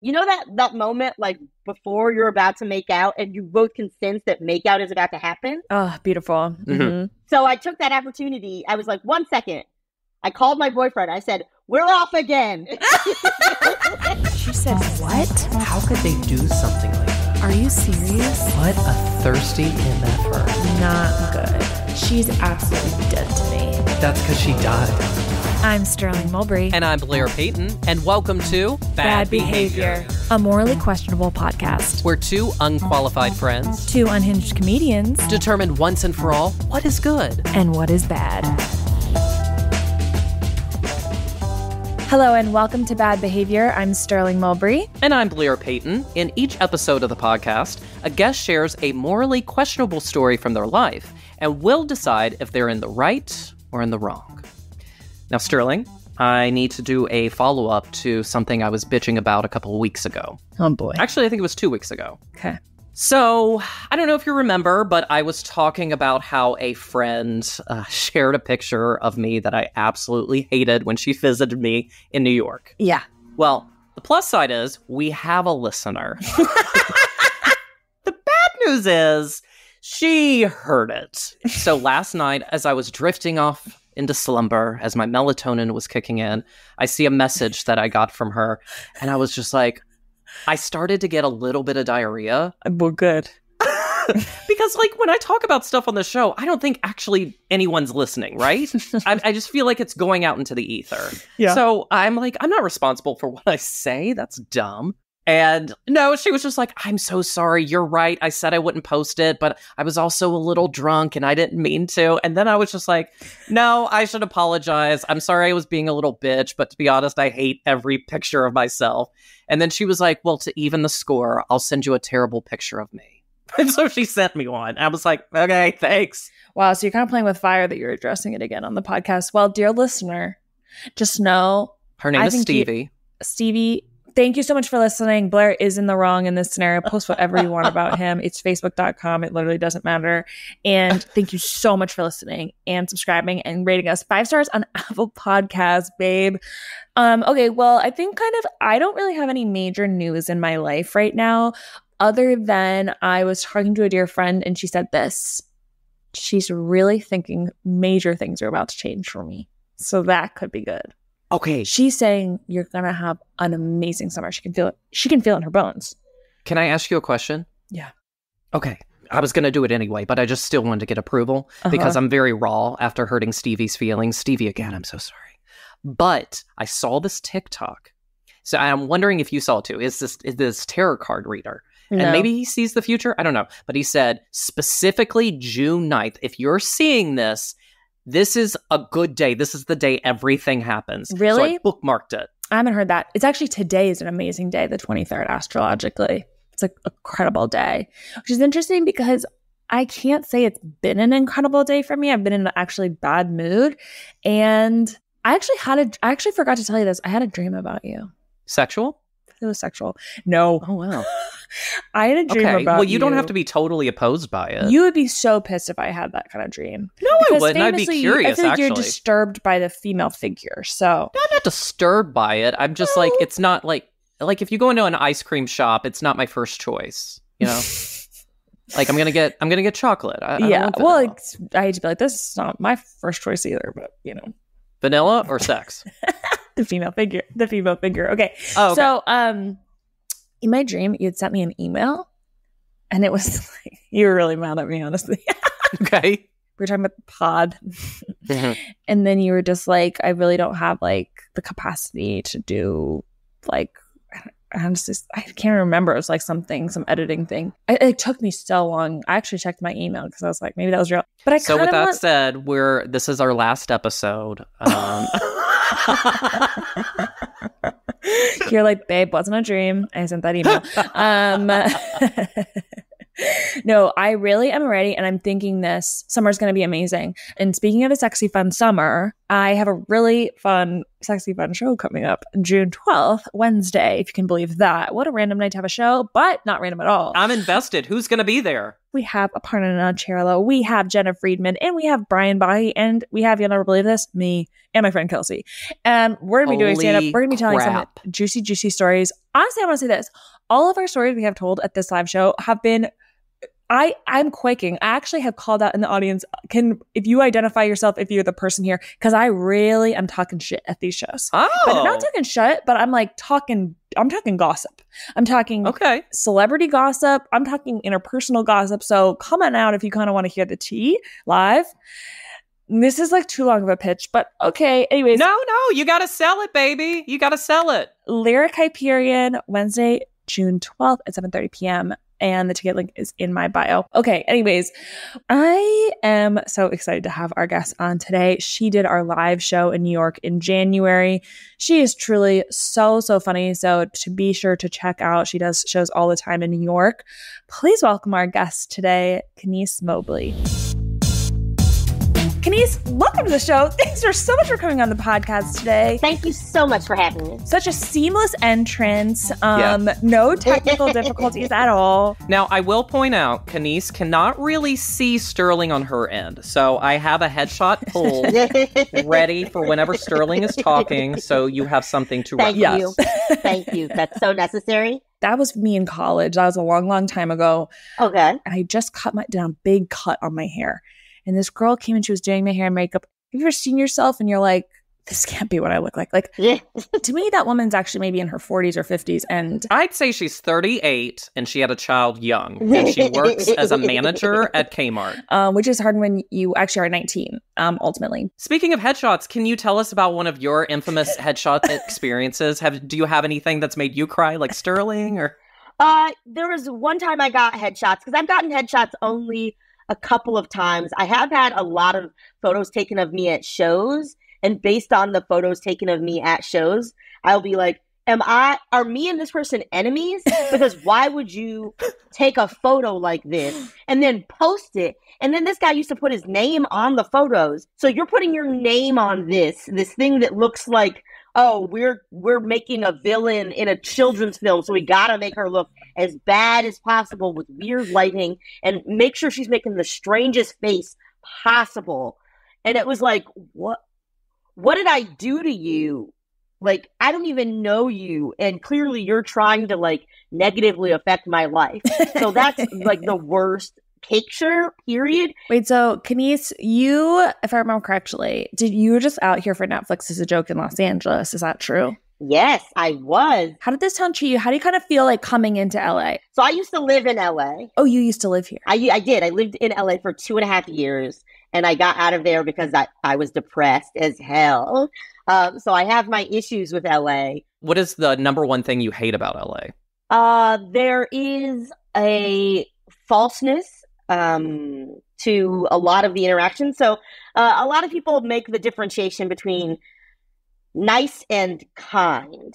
You know that moment, like, before you're about to make out and you both can sense that make out is about to happen? Oh, beautiful. Mm-hmm. So I took that opportunity. I was like, 1 second. I called my boyfriend. I said, we're off again. She said, what? How could they do something like that? Are you serious? What a thirsty MFer. Not good. She's absolutely dead to me. That's because she died. I'm Sterling Mobley. And I'm Blair Payton. And welcome to Bad Behavior, a morally questionable podcast where two unqualified friends, two unhinged comedians, determine once and for all what is good and what is bad. Hello and welcome to Bad Behavior. I'm Sterling Mobley. And I'm Blair Payton. In each episode of the podcast, a guest shares a morally questionable story from their life, and we'll decide if they're in the right or in the wrong. Now, Sterling, I need to do a follow-up to something I was bitching about a couple of weeks ago. Oh, boy. Actually, I think it was 2 weeks ago. Okay. So, I don't know if you remember, but I was talking about how a friend shared a picture of me that I absolutely hated when she visited me in New York. Yeah. Well, the plus side is we have a listener. The bad news is she heard it. So last night, as I was drifting off into slumber, as my melatonin was kicking in, I see a message that I got from her, and I was just like, I started to get a little bit of diarrhea. Well, good. Because, like, when I talk about stuff on the show, I don't think actually anyone's listening, right? I just feel like it's going out into the ether. Yeah. So I'm like, I'm not responsible for what I say. That's dumb. And no, she was just like, I'm so sorry. You're right. I said I wouldn't post it, but I was also a little drunk and I didn't mean to. And then I was just like, no, I should apologize. I'm sorry I was being a little bitch, but to be honest, I hate every picture of myself. And then she was like, well, to even the score, I'll send you a terrible picture of me. And so she sent me one. I was like, okay, thanks. Wow, so you're kind of playing with fire that you're addressing it again on the podcast. Well, dear listener, just know... Her name is Stevie. Stevie, thank you so much for listening. Blair is in the wrong in this scenario. Post whatever you want about him. It's facebook.com. It literally doesn't matter. And thank you so much for listening and subscribing and rating us 5 stars on Apple Podcasts, babe. Okay, well, I think I don't really have any major news in my life right now, other than I was talking to a dear friend and she said this. She's really thinking major things are about to change for me. So that could be good. Okay. She's saying you're going to have an amazing summer. She can feel it. She can feel it in her bones. Can I ask you a question? Yeah. Okay. I was going to do it anyway, but I just still wanted to get approval because I'm very raw after hurting Stevie's feelings. Stevie, again, I'm so sorry. But I saw this TikTok. So I'm wondering if you saw it too. Is this tarot card reader? No. And maybe he sees the future. I don't know. But he said specifically June 9th, if you're seeing this, this is a good day. This is the day everything happens. Really? So I bookmarked it. I haven't heard that. It's actually today is an amazing day, the 23rd astrologically. It's an incredible day, which is interesting because I can't say it's been an incredible day for me. I've been in an actually bad mood. And I actually forgot to tell you this. I had a dream about you. Sexual? It was sexual. No. Oh, wow. I had a dream about you. Well, you don't have to be totally opposed by it. You would be so pissed if I had that kind of dream. No, I wouldn't. I'd be curious, I feel like actually. You're disturbed by the female figure, so... No, I'm not disturbed by it. I'm just like, it's not like if you go into an ice cream shop, it's not my first choice, you know? Like, I'm gonna get chocolate. I I hate to be like, this is not my first choice either, but, you know. Vanilla or sex? The female figure. Okay. Oh, okay. So, in my dream, you had sent me an email, and it was like, you were really mad at me, honestly. Okay. We were talking about the pod. And then you were just like, I really don't have, like, the capacity to do, like, I can't remember. It was like some editing thing. It took me so long. I actually checked my email because I was like, maybe that was real. But so with that said, this is our last episode. You're like, babe, wasn't a dream. I sent that email. No, I really am ready, and I'm thinking this summer's going to be amazing. And speaking of a sexy, fun summer, I have a really fun, sexy, fun show coming up June 12th, Wednesday, if you can believe that. What a random night to have a show, but not random at all. I'm invested. Who's going to be there? we have Aparna Nancherla, we have Jenna Friedman, and we have Brian Bahi, and we have, you'll never believe this, me and my friend Kelsey. And we're going to be doing stand-up. We're going to be telling some juicy, juicy stories. Honestly, I want to say this. All of our stories we have told at this live show have been, I'm quaking. I actually have called out in the audience, if you identify yourself, if you're the person here, because I really am talking shit at these shows. Oh. But I'm not talking shit, but I'm talking gossip. I'm talking celebrity gossip. I'm talking interpersonal gossip. So come on out if you kind of want to hear the tea live. This is too long of a pitch, but okay. Anyways. No, you got to sell it, baby. You got to sell it. Lyric Hyperion, Wednesday, June 12th at 7:30 p.m. And the ticket link is in my bio. Okay, anyways, I am so excited to have our guest on today. She did our live show in New York in January. She is truly so, so funny. So to be sure to check out, she does shows all the time in New York. Please welcome our guest today, Kenice Mobley. Kenice, welcome to the show. Thanks so much for coming on the podcast today. Thank you so much for having me. Such a seamless entrance. No technical difficulties at all. Now, I will point out, Kenice cannot really see Sterling on her end. So I have a headshot pulled ready for whenever Sterling is talking. So you have something to reference. Thank you. Thank you. That's so necessary. That was me in college. That was a long, long time ago. Okay. And I just did a big cut on my hair. And this girl came and she was doing my hair and makeup. Have you ever seen yourself and you're like, this can't be what I look like? To me, that woman's actually maybe in her 40s or 50s. And I'd say she's 38 and she had a child young. And she works as a manager at Kmart. Which is hard when you actually are 19, ultimately. Speaking of headshots, can you tell us about one of your infamous headshot experiences? Do you have anything that's made you cry like Sterling? Or there was one time I got headshots, because I've gotten headshots only a couple of times. I have had a lot of photos taken of me at shows, and based on the photos taken of me at shows, I'll be like, are me and this person enemies? Because why would you take a photo like this and then post it? And then this guy used to put his name on the photos. So you're putting your name on this thing that looks like, oh, we're making a villain in a children's film, so we gotta make her look as bad as possible with weird lighting and make sure she's making the strangest face possible. And it was like, what did I do to you? I don't even know you, and clearly you're trying to negatively affect my life. So that's the worst picture, period. Wait, so Kenice, you, if I remember correctly, you were just out here for Netflix as a joke in Los Angeles. Is that true? Yes, I was. How did this town treat you? How do you kind of feel coming into LA? So I used to live in LA. Oh, you used to live here? I did. I lived in LA for 2.5 years, and I got out of there because I was depressed as hell. So I have my issues with LA. What is the number one thing you hate about LA? There is a falseness to a lot of the interaction. So a lot of people make the differentiation between nice and kind.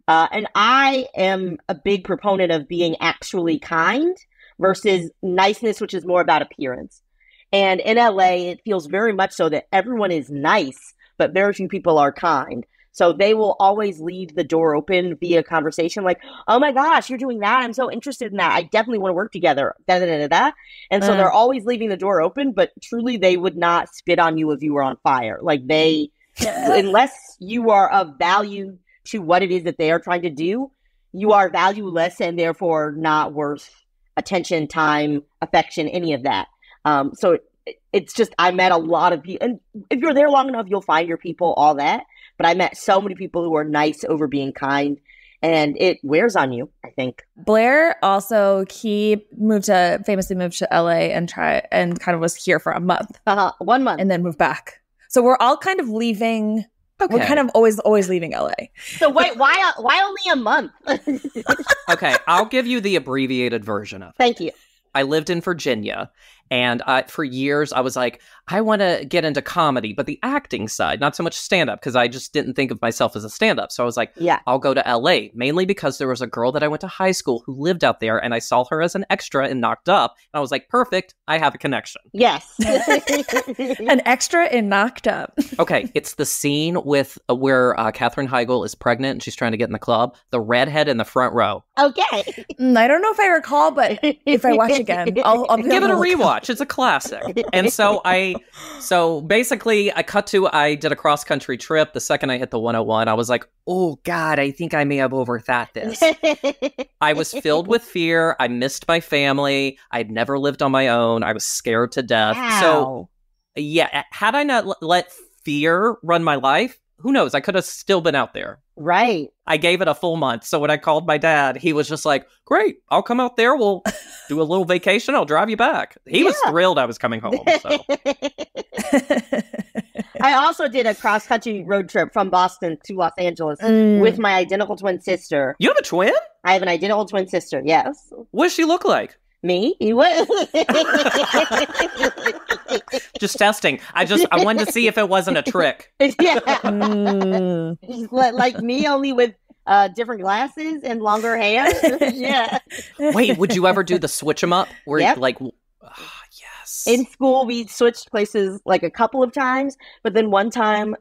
And I am a big proponent of being actually kind versus niceness, which is more about appearance. And in LA, it feels very much so that everyone is nice, but very few people are kind. So they will always leave the door open via conversation like, oh my gosh, you're doing that. I'm so interested in that. I definitely want to work together. Da, da, da, da, da. And so they're always leaving the door open, but truly they would not spit on you if you were on fire. Unless you are of value to what it is that they are trying to do, you are valueless and therefore not worth attention, time, affection, any of that. So it's just, I met a lot of people, and if you're there long enough, you'll find your people, all that. But I met so many people who are nice over being kind, and it wears on you, I think. Blair also, he famously moved to LA and kind of was here for a month. 1 month. And then moved back. So we're all kind of leaving. Okay. We're kind of always leaving LA. So wait, why only a month? Okay, I'll give you the abbreviated version of it. Thank you. I lived in Virginia, And for years, I was like, I want to get into comedy, but the acting side, not so much stand-up, because I just didn't think of myself as a stand-up. So I was like, I'll go to LA, mainly because there was a girl that I went to high school who lived out there, and I saw her as an extra in Knocked Up. And I was like, perfect, I have a connection. Yes. An extra in Knocked Up. Okay, it's the scene with where Katherine Heigl is pregnant and she's trying to get in the club. The redhead in the front row. Okay. I don't know if I recall, but if I watch again, I'll give it a rewatch. It's a classic. And so basically I did a cross country trip. The second I hit the 101, I was like, oh God, I think I may have overthought this. I was filled with fear. I missed my family. I'd never lived on my own. I was scared to death. Wow. So yeah, had I not let fear run my life, who knows? I could have still been out there. Right. I gave it a full month. So when I called my dad, he was just like, great, I'll come out there. We'll do a little vacation. I'll drive you back. He was thrilled I was coming home. So. I also did a cross-country road trip from Boston to Los Angeles with my identical twin sister. You have a twin? I have an identical twin sister, yes. What does she look like? Me? Just testing. I wanted to see if it wasn't a trick. Yeah. Like me, only with different glasses and longer hair. Yeah. Wait, would you ever do the switch 'em up? Where yes. In school, we switched places like a couple of times, but then one time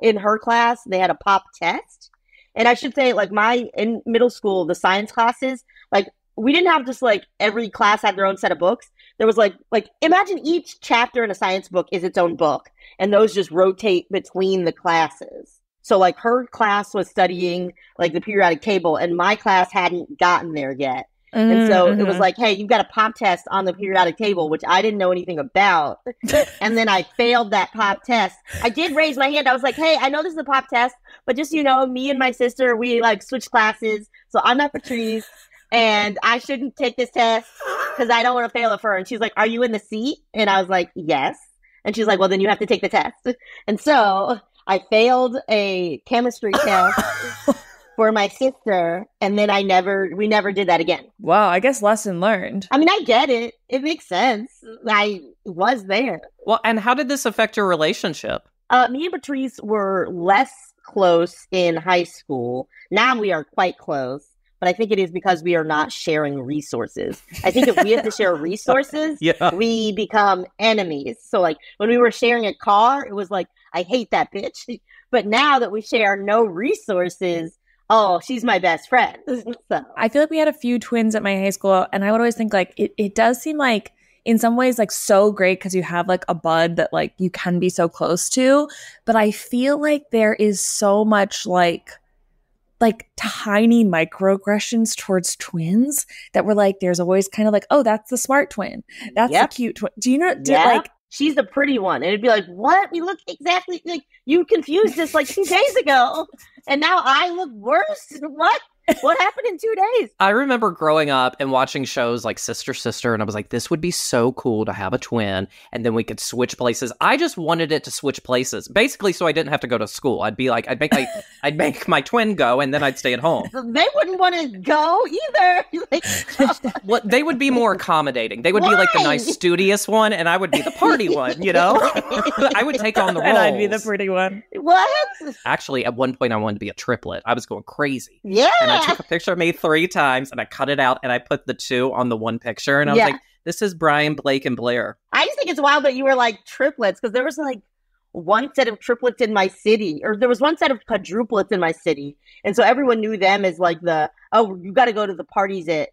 in her class, they had a pop test. And I should say, like in middle school, the science classes, like we didn't have just like every class had their own set of books. There was like imagine each chapter in a science book is its own book, and those just rotate between the classes. So like her class was studying like the periodic table, and my class hadn't gotten there yet. And so it was like, hey, you've got a pop test on the periodic table, which I didn't know anything about. And then I failed that pop test. I did raise my hand. I was like, hey, I know this is a pop test, but just, me and my sister, we like switched classes. So I'm not Patrice, and I shouldn't take this test because I don't want to fail it for her. And she's like, are you in the seat? And I was like, yes. And she's like, well, then you have to take the test. And so I failed a chemistry test for my sister, and then we never did that again. Wow, I guess lesson learned. I mean, I get it. It makes sense. I was there. Well, and how did this affect your relationship? Me and Patrice were less close in high school. Now we are quite close, but I think it is because we are not sharing resources. I think if we have to share resources, we become enemies. So like when we were sharing a car, it was like, I hate that bitch. But now that we share no resources, oh, she's my best friend. So. I feel like we had a few twins at my high school, and I would always think like it does seem like in some ways like so great because you have like a bud that like you can be so close to. But I feel like there is so much like tiny microaggressions towards twins that were like, there's always kind of like, oh, that's the smart twin. That's the cute twin. Do you know? Like, she's the pretty one. And it'd be like, what? We look exactly like you confused us like 2 days ago. And now I look worse. What? What happened in 2 days? I remember growing up and watching shows like Sister, Sister, and I was like, this would be so cool to have a twin, and then we could switch places. I just wanted it to switch places, basically, so I didn't have to go to school. I'd be like, I'd make my twin go, and then I'd stay at home. They wouldn't want to go either. Well, they would be more accommodating. They would be like the nice, studious one, and I would be the party one, I would take on the roles. And I'd be the pretty one. What? Actually, at one point, I wanted to be a triplet. I was going crazy. Yeah. And I took a picture of me 3 times, and I cut it out, and I put the 2 on the one picture, and I was like, this is Brian, Blake, and Blair. I just think it's wild that you were like triplets, because there was like one set of triplets in my city, or there was one set of quadruplets in my city, and so everyone knew them as like you got to go to the parties at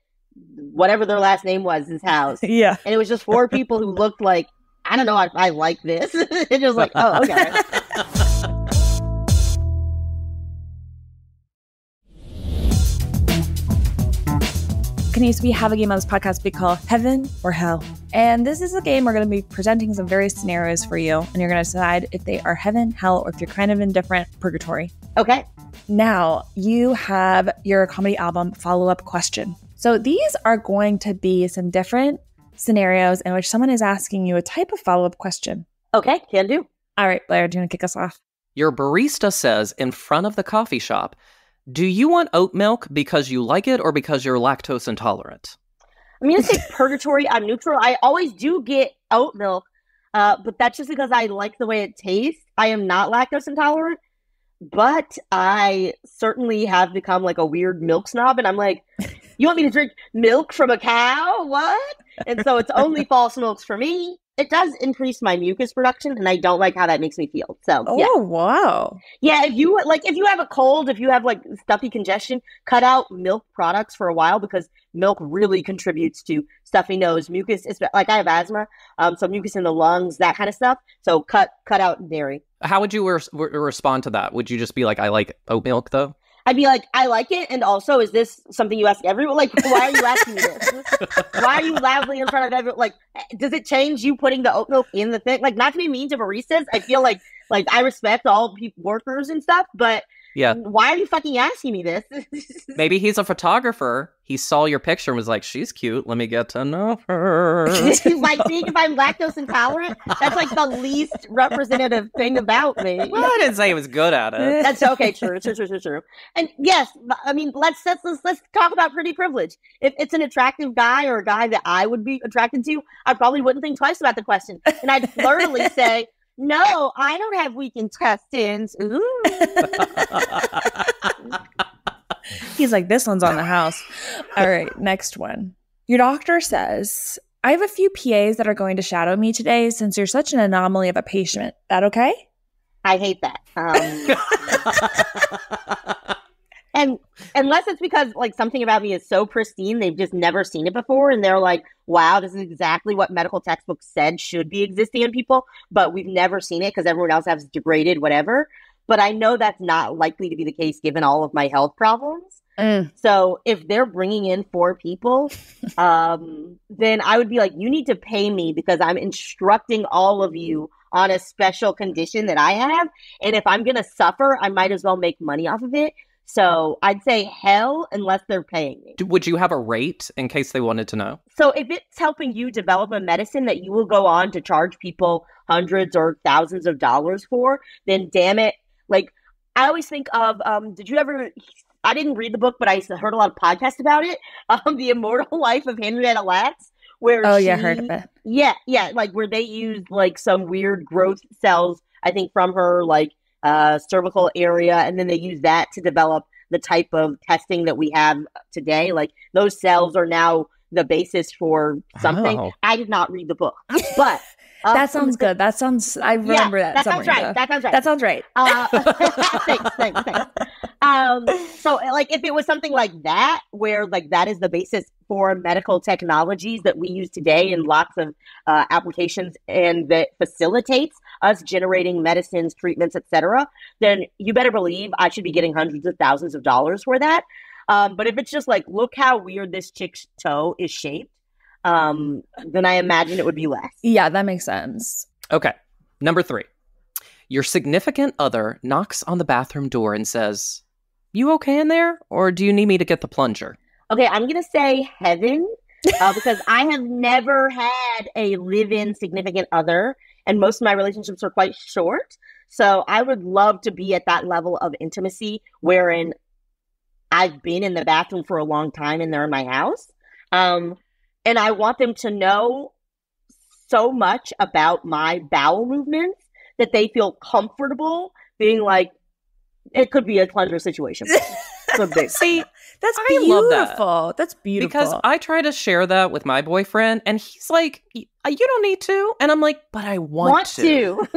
whatever their last name was, his house. Yeah. And it was just 4 people who looked like, I don't know, I like this. It was like, oh, okay. Kenice, we have a game on this podcast we call Heaven or Hell. And this is a game we're going to be presenting some various scenarios for you, and you're going to decide if they are heaven, hell, or if you're kind of indifferent, purgatory. Okay. Now, you have your comedy album follow-up question. So these are going to be some different scenarios in which someone is asking you a type of follow-up question. Okay, can do. All right, Blair, do you want to kick us off? Your barista says in front of the coffee shop, do you want oat milk because you like it or because you're lactose intolerant? I'm going to say purgatory. I'm neutral. I always do get oat milk, but that's just because I like the way it tastes. I am not lactose intolerant, but I certainly have become like a weird milk snob. And I'm like, you want me to drink milk from a cow? What? And so it's only false milks for me. It does increase my mucus production, and I don't like how that makes me feel. So, Wow. Yeah, if you have a cold, if you have like stuffy congestion, cut out milk products for a while because milk really contributes to stuffy nose, mucus. It's like I have asthma, so mucus in the lungs, that kind of stuff. So cut out dairy. How would you respond to that? Would you just be like, I like oat milk though? I'd be like, I like it, and also, is this something you ask everyone? Like, why are you asking me this? Why are you loudly in front of everyone? Like, does it change you putting the oat milk in the thing? Like, not to be mean to baristas, I feel like I respect all workers and stuff, but yeah, why are you fucking asking me this? Maybe he's a photographer. He saw your picture and was like, she's cute. Let me get to know her. Like, seeing if I'm lactose intolerant, that's like the least representative thing about me. Well, I didn't say he was good at it. That's okay. True. And yes, I mean, let's talk about pretty privilege. If it's an attractive guy or a guy that I would be attracted to, I probably wouldn't think twice about the question. And I'd flirtily say, no, I don't have weak intestines. Ooh. He's like, this one's on the house. All right, next one. Your doctor says, I have a few PAs that are going to shadow me today since you're such an anomaly of a patient. That okay? I hate that. And unless it's because like something about me is so pristine, they've just never seen it before. And they're like, wow, this is exactly what medical textbooks said should be existing in people. But we've never seen it because everyone else has degraded whatever. But I know that's not likely to be the case given all of my health problems. So if they're bringing in 4 people, then I would be like, you need to pay me because I'm instructing all of you on a special condition that I have. And if I'm going to suffer, I might as well make money off of it. So I'd say hell unless they're paying me. Would you have a rate in case they wanted to know? So if it's helping you develop a medicine that you will go on to charge people hundreds or thousands of dollars for, then damn it. Like, I always think of, I didn't read the book, but I heard a lot of podcasts about it. The Immortal Life of Henrietta Lacks. Where heard of it. Yeah, like where they used like some weird growth cells, I think from her like cervical area, and then they use that to develop the type of testing that we have today. Like those cells are now the basis for something. Oh. I did not read the book, but that sounds good. That sounds. I remember that. That sounds right. That sounds right. Thanks. So, like, if it was something like that, where like that is the basis for medical technologies that we use today in lots of applications, and that facilitates us generating medicines, treatments, etc., then you better believe I should be getting hundreds of thousands of dollars for that. But if it's just like, look how weird this chick's toe is shaped, then I imagine it would be less. Yeah, that makes sense. Okay. Number 3. Your significant other knocks on the bathroom door and says, you okay in there? Or do you need me to get the plunger? Okay, I'm going to say heaven because I have never had a live-in significant other, and most of my relationships are quite short. So I would love to be at that level of intimacy wherein I've been in the bathroom for a long time and they're in my house. And I want them to know so much about my bowel movements that they feel comfortable being like, it could be a plunger situation. See, that's beautiful. I love that. That's beautiful. Because I try to share that with my boyfriend, and he's like, you don't need to. And I'm like, but I want to.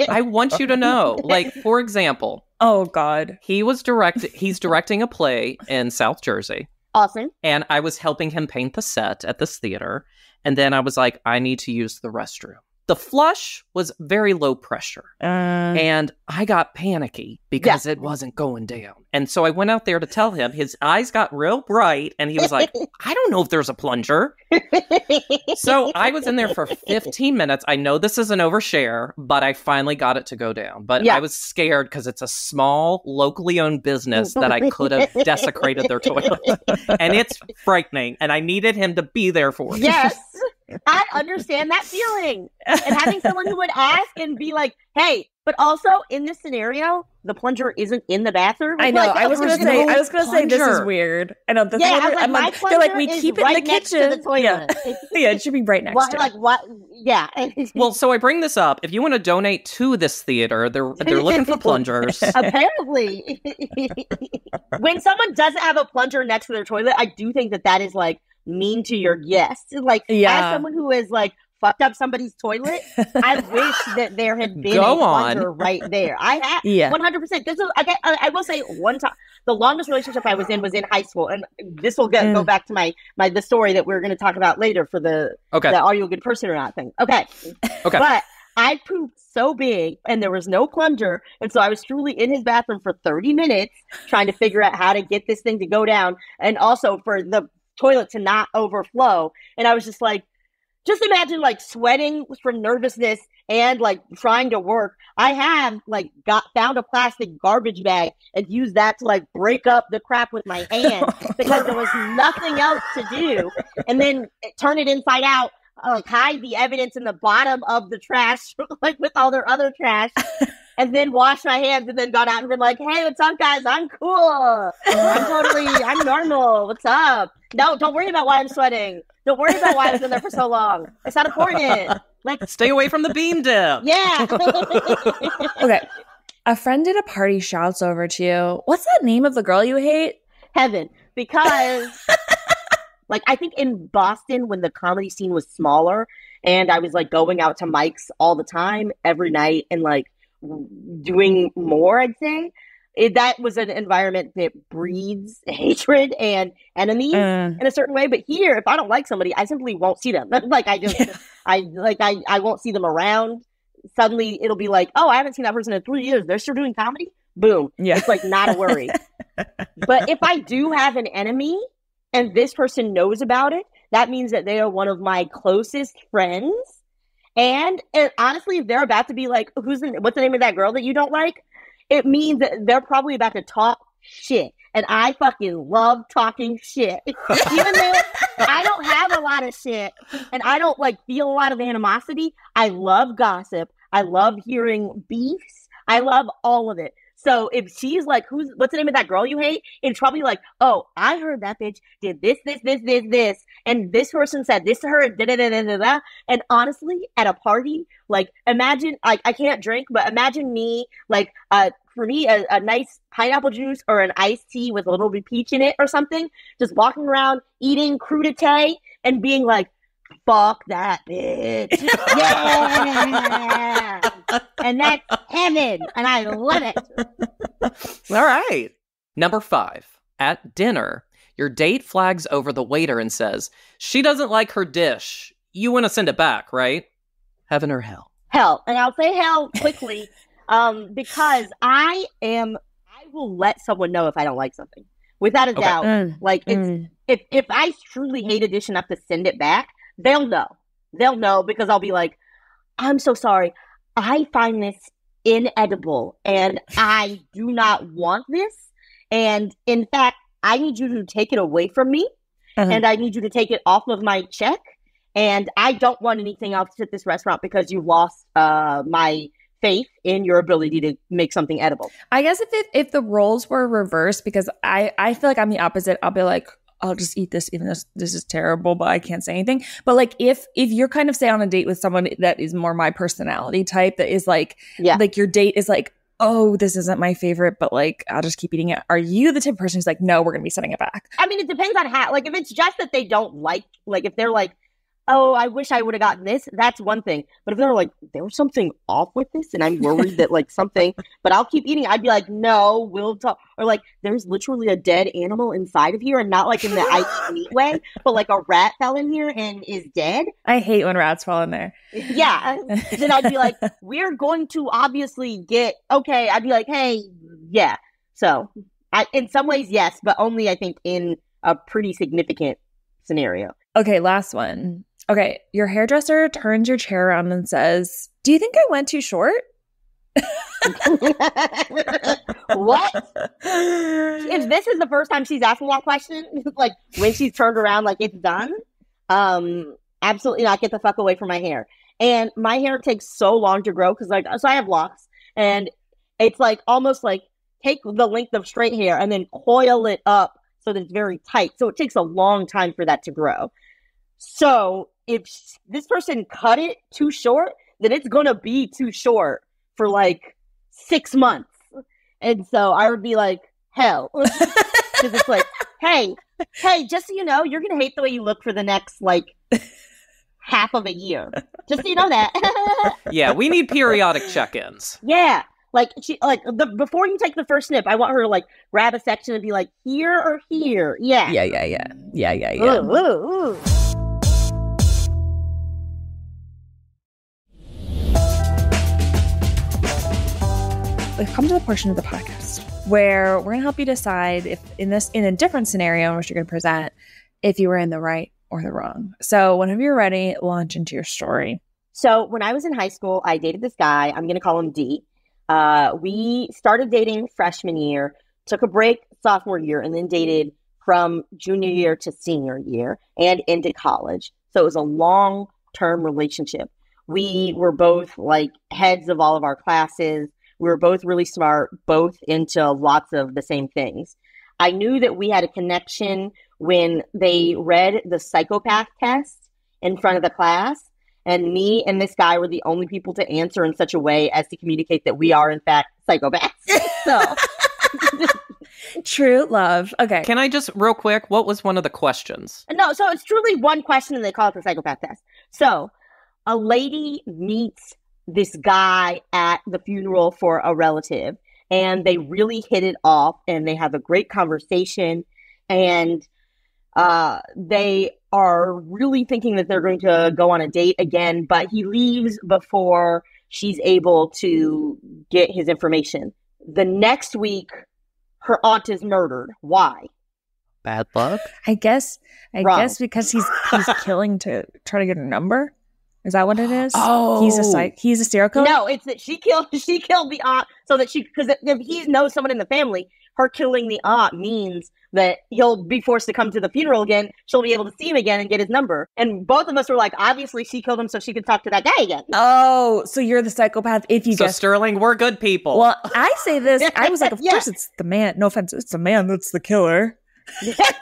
I want you to know. Like, for example. Oh, God. He's directing a play in South Jersey. Awesome. And I was helping him paint the set at this theater. And then I was like, I need to use the restroom. The flush was very low pressure. And I got panicky because it wasn't going down. And so I went out there to tell him. His eyes got real bright. And he was like, I don't know if there's a plunger. So I was in there for 15 minutes. I know this is an overshare, but I finally got it to go down. But I was scared because it's a small, locally owned business that I could have desecrated their toilet. And it's frightening. And I needed him to be there for it. Yes. I understand that feeling. And having someone who would ask and be like, hey, But also in this scenario, the plunger isn't in the bathroom. I know. Like, I was gonna say this is weird. I know. This yeah, I'm like, they're like, we keep it in the kitchen. To the toilet. Yeah. Yeah, it should be right next to. Like what? Yeah. Well, so I bring this up. If you want to donate to this theater, they're looking for plungers. Apparently, when someone doesn't have a plunger next to their toilet, I do think that is like mean to your guests. Like, as someone who is like fucked up somebody's toilet, I wish that there had been a plunger right there. I have 100%. This is I will say one time the longest relationship I was in high school, and this will go back to the story that we're going to talk about later for the are you a good person or not thing. Okay. But I pooped so big and there was no plunger, and so I was truly in his bathroom for 30 minutes trying to figure out how to get this thing to go down, and also for the toilet to not overflow. And I was just like, just imagine like sweating from nervousness and like trying to work. I have like found a plastic garbage bag and used that to like break up the crap with my hand because there was nothing else to do. And then turn it inside out, like hide the evidence in the bottom of the trash, like with all their other trash. And then wash my hands and then got out and been like, hey, what's up, guys? I'm cool. I'm normal. What's up? No, don't worry about why I'm sweating. Don't worry about why I was in there for so long. It's not important. Like, stay away from the bean dip. Yeah. Okay. A friend at a party shouts over to you, what's that name of the girl you hate? Heaven. Because, like, I think in Boston, when the comedy scene was smaller and I was, like, going out to mics all the time, every night, and, like, doing more, I'd say, that was an environment that breeds hatred and enemies in a certain way. But here, if I don't like somebody, I simply won't see them. Like, I won't see them around. Suddenly it'll be like, oh, I haven't seen that person in 3 years. They're still doing comedy. Boom. Yeah. It's like not a worry. But if I do have an enemy and this person knows about it, that means that they are one of my closest friends. And honestly, if they're about to be like, what's the name of that girl that you don't like? It means that they're probably about to talk shit. And I fucking love talking shit. Even though I don't have a lot of shit and I don't like feel a lot of animosity, I love gossip. I love hearing beefs. I love all of it. So if she's like, what's the name of that girl you hate? It's probably like, oh, I heard that bitch did this. And this person said this to her. Da-da-da-da-da-da. And honestly, at a party, like imagine, like I can't drink, but imagine me, like, for me, a nice pineapple juice or an iced tea with a little bit of peach in it or something, just walking around eating crudité and being like, fuck that bitch. Yeah. And that's heaven. And I love it. All right. Number 5. At dinner, your date flags over the waiter and says, she doesn't like her dish. You want to send it back, right? Heaven or hell? Hell. And I'll say hell quickly because I will let someone know if I don't like something. Without a doubt. Like, if I truly hate a dish enough to send it back, they'll know. They'll know because I'll be like, I'm so sorry. I find this inedible and I do not want this. And in fact, I need you to take it away from me and I need you to take it off of my check. And I don't want anything else at this restaurant because you lost my faith in your ability to make something edible. I guess if the roles were reversed, because I feel like I'm the opposite. I'll be like, I'll just eat this, even though this is terrible, but I can't say anything. But like, if you're kind of say on a date with someone that is more my personality type, that is like, like your date is like, oh, this isn't my favorite, but like, I'll just keep eating it. Are you the type of person who's like, no, we're going to be sending it back? I mean, it depends on how, like, if it's just that they don't like if they're like, oh, I wish I would have gotten this, that's one thing. But if they're like, there was something off with this and I'm worried that like something, but I'll keep eating, I'd be like, no, we'll talk. Or like, there's literally a dead animal inside of here, and not like in the I eat meat way, but like a rat fell in here and is dead. I hate when rats fall in there. Yeah. Then I'd be like, we're going to obviously I'd be like, hey, yeah. So in some ways, yes, but only I think in a pretty significant scenario. Okay, last one. Okay, your hairdresser turns your chair around and says, do you think I went too short? What? If this is the first time she's asking that question, like when she's turned around, like it's done, absolutely not. Get the fuck away from my hair. And my hair takes so long to grow because, like, so I have locks, And it's like almost like take the length of straight hair and then coil it up so that it's very tight. So it takes a long time for that to grow. So if this person cut it too short, then it's going to be too short for like 6 months. And so I would be like, hell. Because it's like, hey, just so you know, you're going to hate the way you look for the next like half of a year. Just so you know that. Yeah, we need periodic check-ins. Yeah. Like before you take the first snip, I want her to like grab a section and be like, here or here. Yeah. Yeah. Ooh. We've come to the portion of the podcast where we're going to help you decide if in a different scenario in which you're going to present, if you were in the right or the wrong. So whenever you're ready, launch into your story. So when I was in high school, I dated this guy. I'm going to call him D. We started dating freshman year, took a break sophomore year, and then dated from junior year to senior year and into college. So it was a long-term relationship. We were both like heads of all of our classes. We were both really smart, both into lots of the same things. I knew that we had a connection when they read the psychopath test in front of the class. And me and this guy were the only people to answer in such a way as to communicate that we are, in fact, psychopaths. So, true love. Okay. Can I just, real quick, what was one of the questions? No, so it's truly one question and they call it the psychopath test. So, a lady meets this guy at the funeral for a relative, and they really hit it off, and they have a great conversation, and they are really thinking that they're going to go on a date again, but he leaves before she's able to get his information. The next week, her aunt is murdered. Why? Bad luck? I guess because he's killing to try to get a number. Is that what it is? Oh, he's a serial killer. No, it's that she killed the aunt so that because if he knows someone in the family, her killing the aunt means that he'll be forced to come to the funeral again. She'll be able to see him again and get his number. And both of us were like, obviously she killed him so she could talk to that guy again. Oh, so you're the psychopath if you guess. Sterling, we're good people. Well, I say this. I was like, of course it's the man. No offense, it's the man that's the killer.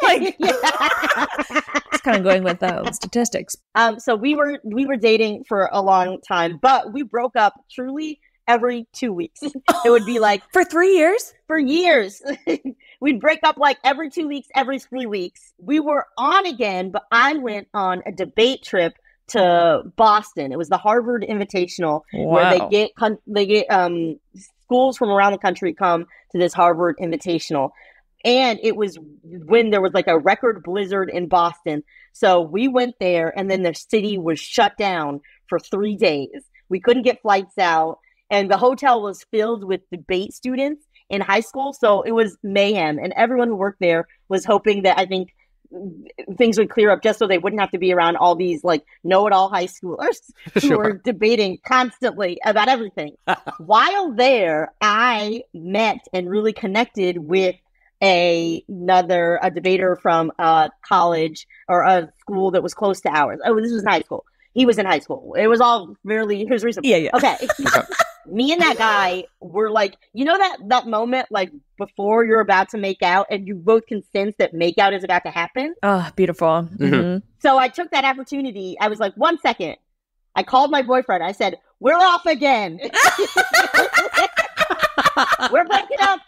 Like, it's kind of going with statistics. So we were dating for a long time, but we broke up truly every 2 weeks. It would be like for 3 years? For years. We'd break up like every 2 weeks, every 3 weeks. We were on again, but I went on a debate trip to Boston. It was the Harvard Invitational, where they get schools from around the country come to this Harvard Invitational. And it was when there was like a record blizzard in Boston. So we went there, and then the city was shut down for 3 days. We couldn't get flights out, and the hotel was filled with debate students in high school. So it was mayhem, and everyone who worked there was hoping that I think things would clear up just so they wouldn't have to be around all these like know-it-all high schoolers who were debating constantly about everything. While there, I met and really connected with a debater from a college or a school that was close to ours. Oh, this was in high school. He was in high school. It was recent. Yeah. Okay. Me and that guy were like, you know that moment like before you're about to make out and you both can sense that make out is about to happen? Oh, beautiful. Mm-hmm. So I took that opportunity. I was like, 1 second. I called my boyfriend. I said, we're off again. We're breaking up.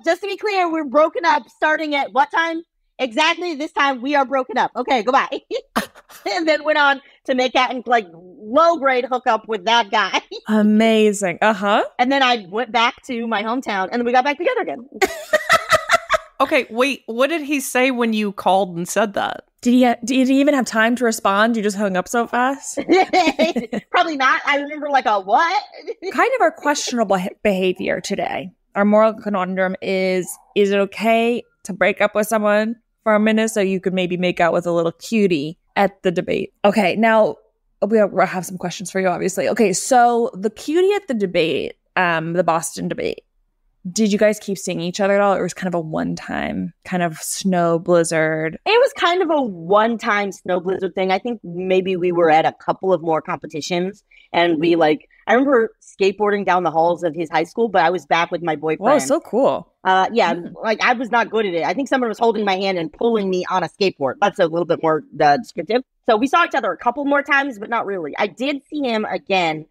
Just to be clear, we're broken up starting at what time? Exactly this time we are broken up. Okay, goodbye. And then went on to make out and like low grade hookup with that guy. Amazing. Uh-huh. And then I went back to my hometown and then we got back together again. Okay, wait, what did he say when you called and said that? Did he even have time to respond? You just hung up so fast? Probably not. I remember like a what? Kind of our questionable behavior today. Our moral conundrum is it okay to break up with someone for a minute so you could maybe make out with a little cutie at the debate? Okay, now we'll have some questions for you, obviously. Okay, so the cutie at the debate, the Boston debate, did you guys keep seeing each other at all? Or it was kind of a one-time kind of snow blizzard? It was kind of a one-time snow blizzard thing. I think maybe we were at a couple of more competitions and we I remember skateboarding down the halls of his high school, but I was back with my boyfriend. Whoa, so cool. Like I was not good at it. I think someone was holding my hand and pulling me on a skateboard. That's a little bit more descriptive. So we saw each other a couple more times, but not really. I did see him again,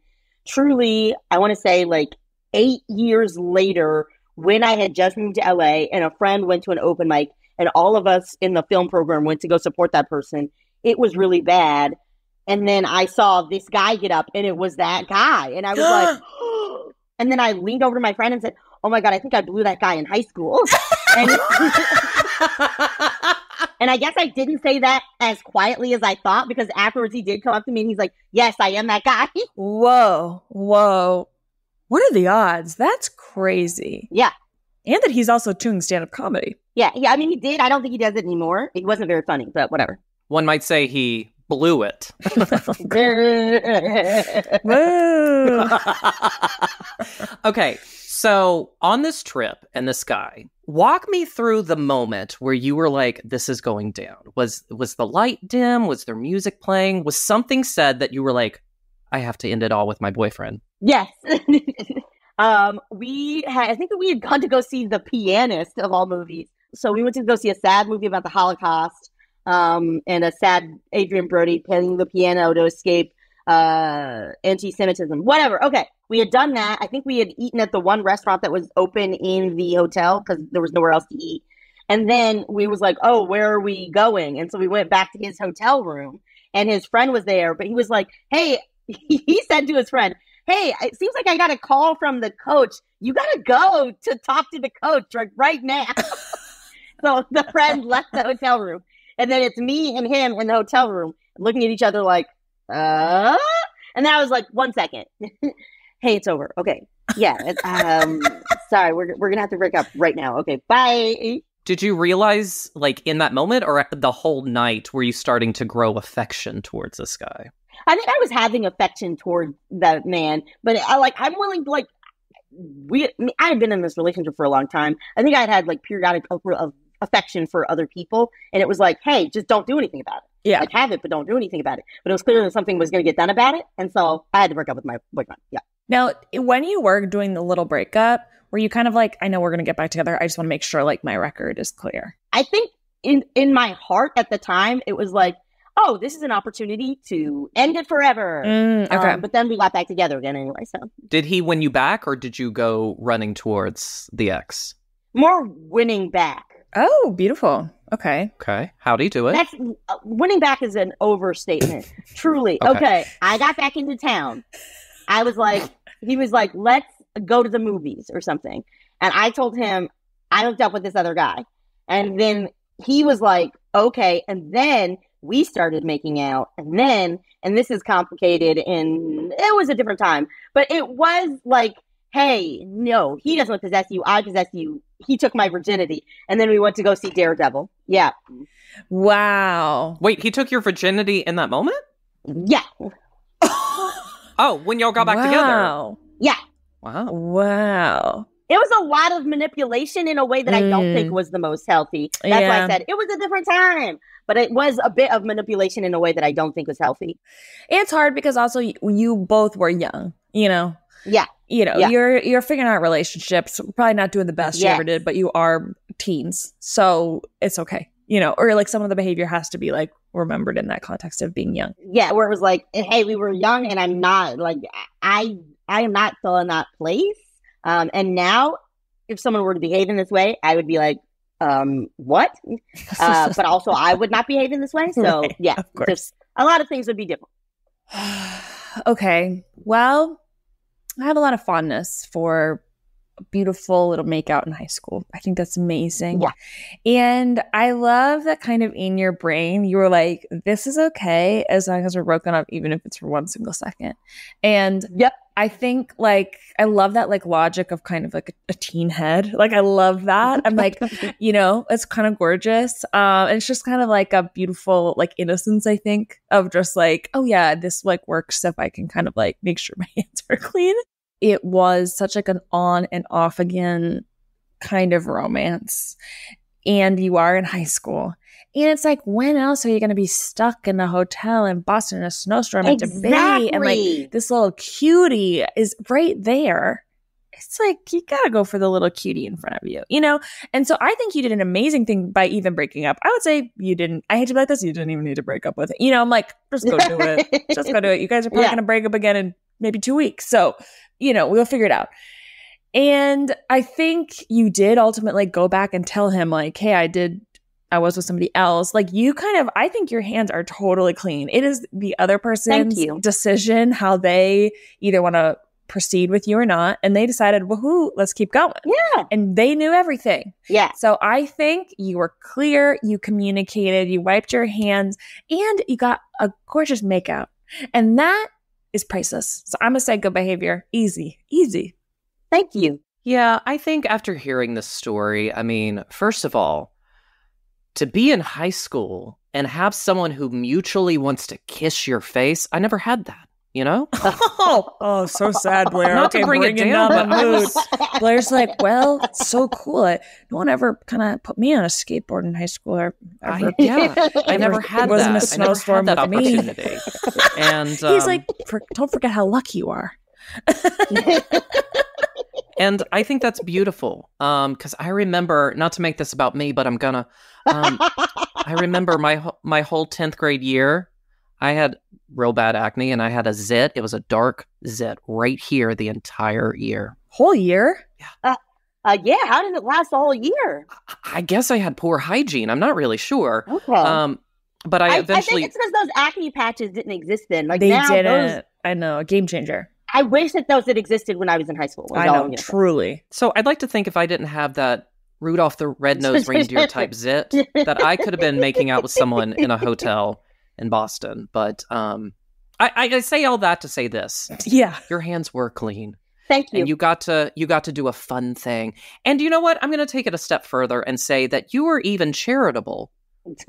truly, I want to say like 8 years later when I had just moved to LA and a friend went to an open mic and all of us in the film program went to go support that person. It was really bad. And then I saw this guy get up and it was that guy. And I was like, and then I leaned over to my friend and said, oh my God, I think I blew that guy in high school. And, and I guess I didn't say that as quietly as I thought because afterwards he did come up to me and he's like, yes, I am that guy. Whoa. What are the odds? That's crazy. Yeah. And that he's also doing stand-up comedy. Yeah. I mean, he did. I don't think he does it anymore. He wasn't very funny, but whatever. One might say he blew it. Woo. Okay, so on this trip and this guy, walk me through the moment where you were like, this is going down. Was the light dim? Was there music playing? Was something said that you were like, I have to end it all with my boyfriend? Yes. I think we had gone to go see The Pianist of all movies. So we went to go see a sad movie about the Holocaust. And a sad Adrian Brody playing the piano to escape anti-Semitism. Whatever. Okay. We had done that. I think we had eaten at the one restaurant that was open in the hotel because there was nowhere else to eat. And then we was like, oh, where are we going? And so we went back to his hotel room and his friend was there. But he was like, hey, he said to his friend, hey, it seems like I got a call from the coach. You got to go to talk to the coach right now. So the friend left the hotel room. And then it's me and him in the hotel room looking at each other like, And then I was like, 1 second. Hey, it's over. Okay. Yeah. Sorry, we're going to have to break up right now. Okay. Bye. Did you realize, like, in that moment or the whole night, were you starting to grow affection towards this guy? I think I was having affection toward that man, but I'm willing to, I had been in this relationship for a long time. I think I had like periodic of affection for other people. And it was like, hey, just don't do anything about it. Yeah. Like, have it, but don't do anything about it. But it was clear that something was going to get done about it. And so I had to break up with my boyfriend. Yeah. Now, when you were doing the little breakup, were you kind of like, I know we're going to get back together. I just want to make sure like my record is clear. I think in my heart at the time, it was like, oh, this is an opportunity to end it forever. Okay. But then we got back together again anyway. So did he win you back or did you go running towards the ex? More winning back. Oh, beautiful. Okay. How'd he do it? That's winning back is an overstatement. Truly. Okay. I got back into town. I was like, he was like, let's go to the movies or something. And I told him I hooked up with this other guy. And then he was like, okay. And then we started making out. And this is complicated and it was a different time, but it was like, hey, no, he doesn't possess you. I possess you. He took my virginity. And then we went to go see Daredevil. Yeah. Wow. Wait, he took your virginity in that moment? Yeah. Oh, when y'all got back together? Yeah. Wow. It was a lot of manipulation in a way that I don't think was the most healthy. That's why I said it was a different time. But it was a bit of manipulation in a way that I don't think was healthy. It's hard because also you both were young, you know? Yeah. You know, you're figuring out relationships, probably not doing the best you ever did, but you are teens. So it's okay. You know, or like some of the behavior has to be like remembered in that context of being young. Yeah, where it was like, hey, we were young and I'm not like, I am not still in that place. And now if someone were to behave in this way, I would be like, what? But also I would not behave in this way. So right, yeah, of course. Just a lot of things would be different. Okay. Well, I have a lot of fondness for a beautiful little makeout in high school. I think that's amazing. Yeah. And I love that kind of in your brain, you were like, this is okay as long as we're broken up, even if it's for 1 single second. And yep. I think like, I love that like logic of kind of like a teen head. Like, I love that. I'm like, you know, it's kind of gorgeous. And it's just kind of like a beautiful like innocence, I think, of just like, oh yeah, this like works if I can kind of like make sure my hands are clean. It was such like an on and off again kind of romance. And you are in high school. And it's like, when else are you going to be stuck in a hotel in Boston in a snowstorm at debate? And like this little cutie is right there. It's like, you got to go for the little cutie in front of you, you know? And so I think you did an amazing thing by even breaking up. I would say you didn't. I hate to be like this. You didn't even need to break up with it. You know, I'm like, just go do it. Just go do it. You guys are probably going to break up again in maybe 2 weeks. So, you know, we'll figure it out. And I think you did ultimately go back and tell him like, hey, I was with somebody else. Like you I think your hands are totally clean. It is the other person's decision how they either want to proceed with you or not. And they decided, woohoo, let's keep going. Yeah. And they knew everything. Yeah. So I think you were clear, you communicated, you wiped your hands, and you got a gorgeous makeout. And that is priceless. So I'm going to say good behavior. Easy. Thank you. Yeah, I think after hearing this story, I mean, first of all, to be in high school and have someone who mutually wants to kiss your face, I never had that, you know? Oh, so sad, Blair. Not to bring it down, the mood. Blair's like, well, it's so cool. No one ever kind of put me on a skateboard in high school. Or I never had that. Wasn't a snowstorm with opportunity. And he's like, don't forget how lucky you are. And I think that's beautiful. Because I remember, not to make this about me, but I'm gonna. I remember my whole 10th grade year, I had real bad acne, and I had a zit. It was a dark zit right here the entire year. Whole year? Yeah. Yeah. How did it last the whole year? I guess I had poor hygiene. I'm not really sure. Okay. But I eventually. I think it's because those acne patches didn't exist then. Like they now, didn't. I know, a game changer. I wish that those had existed when I was in high school. I know, truly. So I'd like to think if I didn't have that Rudolph the Red-Nosed Reindeer type zit, that I could have been making out with someone in a hotel in Boston. But I say all that to say this. Yeah. Your hands were clean. Thank you. And you got to do a fun thing. And you know what? I'm going to take it a step further and say that you were even charitable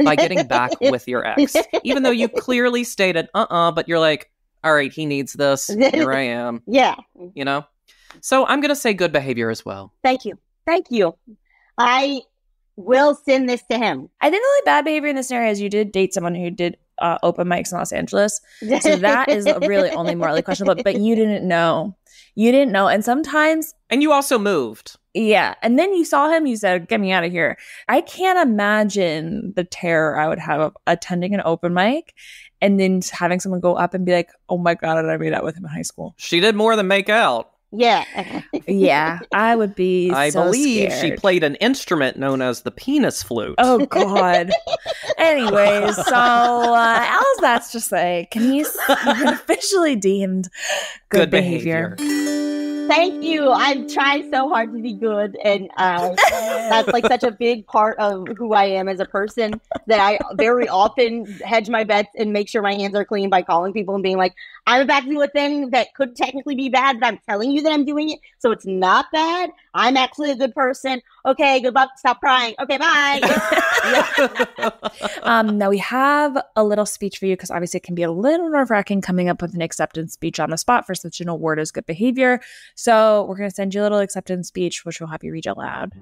by getting back with your ex. Even though you clearly stated, but you're like, all right, he needs this. Here I am. Yeah. You know? So I'm going to say good behavior as well. Thank you. I will send this to him. I think the only bad behavior in this scenario is you did date someone who did open mics in Los Angeles. So that is really only morally questionable. But you didn't know. And sometimes... And you also moved. Yeah. And then you saw him, you said, get me out of here. I can't imagine the terror I would have of attending an open mic and then having someone go up and be like, oh my God, I made out with him in high school. She did more than make out. Yeah. Yeah. I would be I so believe scared. she played an instrument known as the penis flute. Oh, God. Anyways, so how's that to say? Kenice, you've been officially deemed good behavior. Thank you. I'm trying so hard to be good. And that's like such a big part of who I am as a person that I very often hedge my bets and make sure my hands are clean by calling people and being like, I'm about to do a thing that could technically be bad, but I'm telling you that I'm doing it. So it's not bad. I'm actually a good person. Okay, good luck. Stop crying. Okay, bye. Now we have a little speech for you because obviously it can be a little nerve-wracking coming up with an acceptance speech on the spot for such an award as good behavior. So we're going to send you a little acceptance speech, which we'll have you read out loud.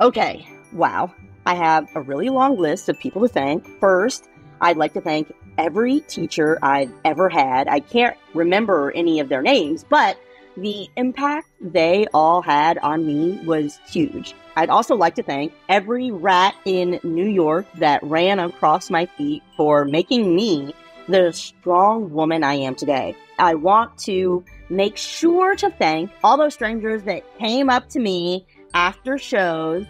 Okay. Wow. I have a really long list of people to thank. First, I'd like to thank every teacher I've ever had. I can't remember any of their names, but the impact they all had on me was huge. I'd also like to thank every rat in New York that ran across my feet for making me the strong woman I am today. I want to make sure to thank all those strangers that came up to me after shows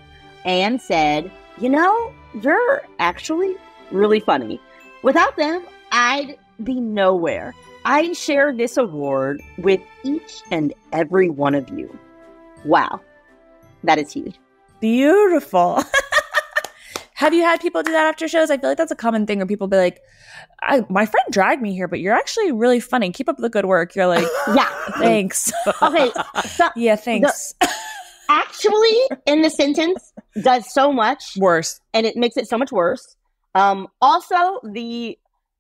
and said, you know, you're actually really funny. Without them, I'd be nowhere. I share this award with each and every one of you. Wow. That is huge. Beautiful. Have you had people do that after shows? I feel like that's a common thing where people be like, my friend dragged me here, but you're actually really funny. Keep up the good work. You're like, yeah, thanks. Okay. So yeah, thanks. Actually, in the sentence, does so much worse. And it makes it so much worse. Also,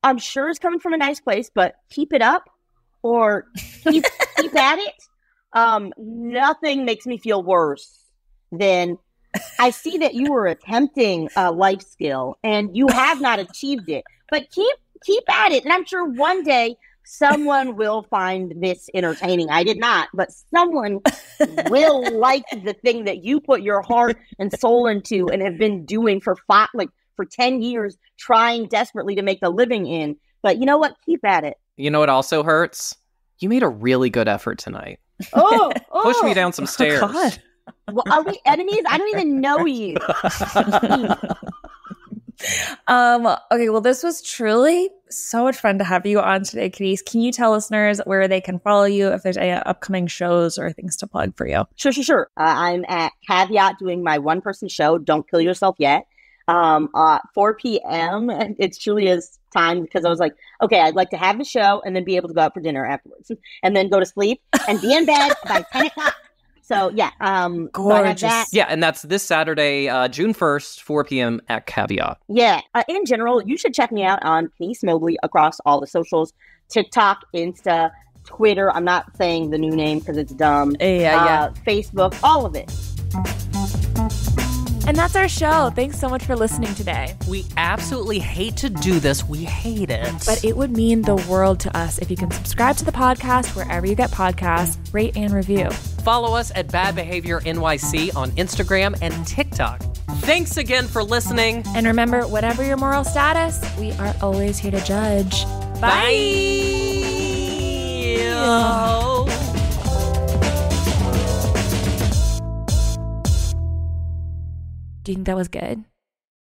I'm sure it's coming from a nice place, but keep it up or keep at it. Nothing makes me feel worse than I see that you were attempting a life skill and you have not achieved it, but keep at it. And I'm sure one day someone will find this entertaining. I did not, but someone will like the thing that you put your heart and soul into and have been doing for 10 years, trying desperately to make a living in. But you know what? Keep at it. You know what also hurts? You made a really good effort tonight. Push me down some stairs. Oh, God. Well, are we enemies? I don't even know you. Okay, well, this was truly so much fun to have you on today, Kenice. Can you tell listeners where they can follow you, if there's any upcoming shows or things to plug for you? Sure. I'm at Caveat doing my one-person show, Don't Kill Yourself Yet. 4 p.m. It's Julia's time because I was like, okay, I'd like to have the show and then be able to go out for dinner afterwards and then go to sleep and be in bed by 10 o'clock. So yeah, gorgeous. So that. Yeah, and that's this Saturday, June 1st, 4 p.m. at Caveat. Yeah, in general, you should check me out on Kenice Mobley across all the socials, TikTok, Insta, Twitter. I'm not saying the new name because it's dumb. Yeah. Facebook, all of it. And that's our show. Thanks so much for listening today. We absolutely hate to do this. We hate it. But it would mean the world to us if you can subscribe to the podcast wherever you get podcasts, rate and review. Follow us at Bad Behavior NYC on Instagram and TikTok. Thanks again for listening. And remember, whatever your moral status, we are always here to judge. Bye. Do you think that was good?